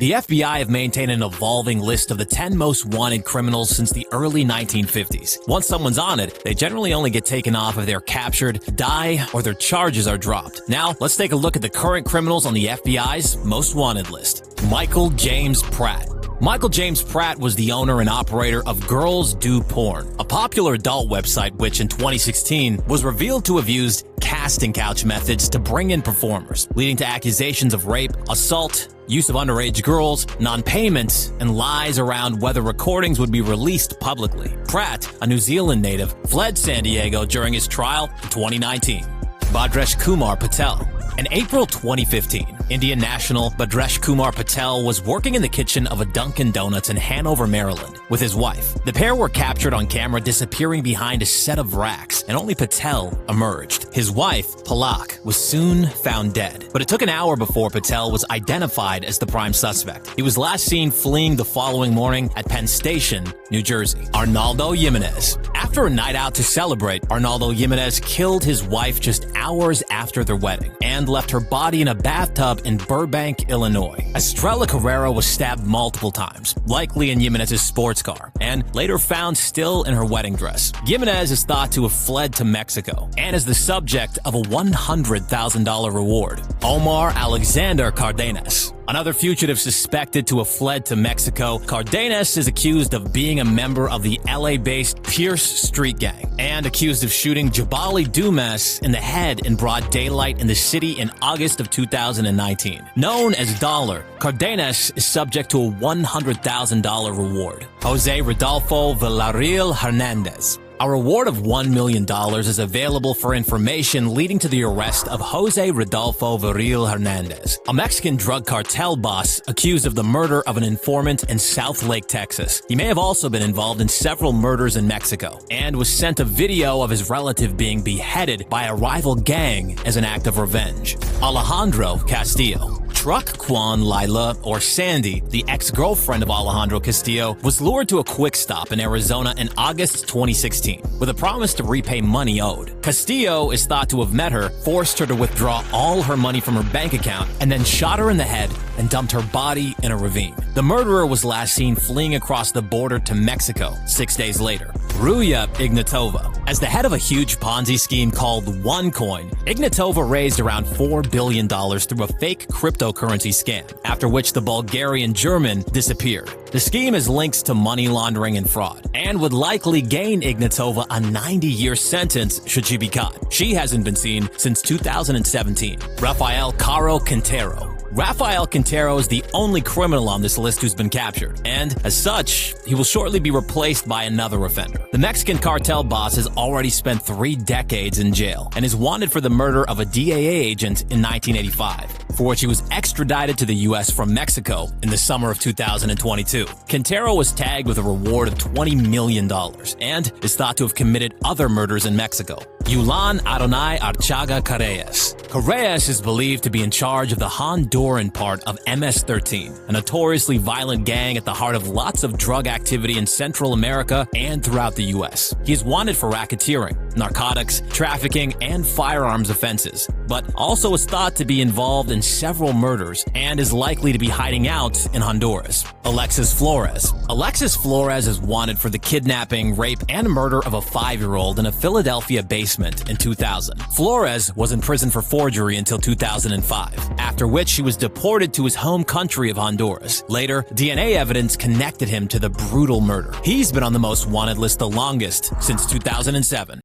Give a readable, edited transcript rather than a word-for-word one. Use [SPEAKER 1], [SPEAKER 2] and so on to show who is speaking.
[SPEAKER 1] The FBI have maintained an evolving list of the 10 most wanted criminals since the early 1950s. Once someone's on it, they generally only get taken off if they're captured, die, or their charges are dropped. Now, let's take a look at the current criminals on the FBI's most wanted list. Michael James Pratt. Michael James Pratt was the owner and operator of Girls Do Porn, a popular adult website which in 2016 was revealed to have used casting couch methods to bring in performers, leading to accusations of rape, assault, use of underage girls, non-payment, and lies around whether recordings would be released publicly. Pratt, a New Zealand native, fled San Diego during his trial in 2019. Bhadresh Kumar Patel. In April 2015, Indian national Bhadresh Kumar Patel was working in the kitchen of a Dunkin' Donuts in Hanover, Maryland, with his wife. The pair were captured on camera disappearing behind a set of racks, and only Patel emerged. His wife, Palak, was soon found dead, but it took an hour before Patel was identified as the prime suspect. He was last seen fleeing the following morning at Penn Station, New Jersey. Arnaldo Jimenez. After a night out to celebrate, Arnaldo Jimenez killed his wife just hours after their wedding and left her body in a bathtub in Burbank, Illinois. Estrella Carrera was stabbed multiple times, likely in Jimenez's sports car, and later found still in her wedding dress. Jimenez is thought to have fled to Mexico and is the subject of a $100,000 reward. Omar Alexander Cardenas. Another fugitive suspected to have fled to Mexico, Cardenas is accused of being a member of the LA-based Pierce Street Gang and accused of shooting Jabali Dumas in the head in broad daylight in the city in August of 2019. Known as Dollar, Cardenas is subject to a $100,000 reward. Jose Rodolfo Villarreal Hernandez. A reward of $1 million is available for information leading to the arrest of Jose Rodolfo Villarreal Hernandez, a Mexican drug cartel boss accused of the murder of an informant in South Lake, Texas. He may have also been involved in several murders in Mexico and was sent a video of his relative being beheaded by a rival gang as an act of revenge. Alejandro Castillo. Truck Kwan Lila, or Sandy, the ex-girlfriend of Alejandro Castillo, was lured to a quick stop in Arizona in August 2016 with a promise to repay money owed. Castillo is thought to have met her, forced her to withdraw all her money from her bank account, and then shot her in the head and dumped her body in a ravine. The murderer was last seen fleeing across the border to Mexico 6 days later. Ruya Ignatova. As the head of a huge Ponzi scheme called OneCoin, Ignatova raised around $4 billion through a fake cryptocurrency scam, after which the Bulgarian German disappeared. The scheme has links to money laundering and fraud, and would likely gain Ignatova a 90-year sentence should she be caught. She hasn't been seen since 2017. Rafael Caro Quintero. Rafael Quintero is the only criminal on this list who's been captured, and as such, he will shortly be replaced by another offender. The Mexican cartel boss has already spent 3 decades in jail and is wanted for the murder of a DAA agent in 1985, for which he was extradited to the U.S. from Mexico in the summer of 2022. Quintero was tagged with a reward of $20 million and is thought to have committed other murders in Mexico. Yulan Adonai Archaga Carreas. Carreas is believed to be in charge of the Honduran part of MS-13, a notoriously violent gang at the heart of lots of drug activity in Central America and throughout the U.S. He is wanted for racketeering, narcotics, trafficking, and firearms offenses, but also is thought to be involved in several murders and is likely to be hiding out in Honduras. Alexis Flores. Alexis Flores is wanted for the kidnapping, rape, and murder of a 5-year-old in a Philadelphia basement in 2000. Flores was in prison for forgery until 2005, after which she was deported to his home country of Honduras. Later, DNA evidence connected him to the brutal murder. He's been on the most wanted list the longest since 2007.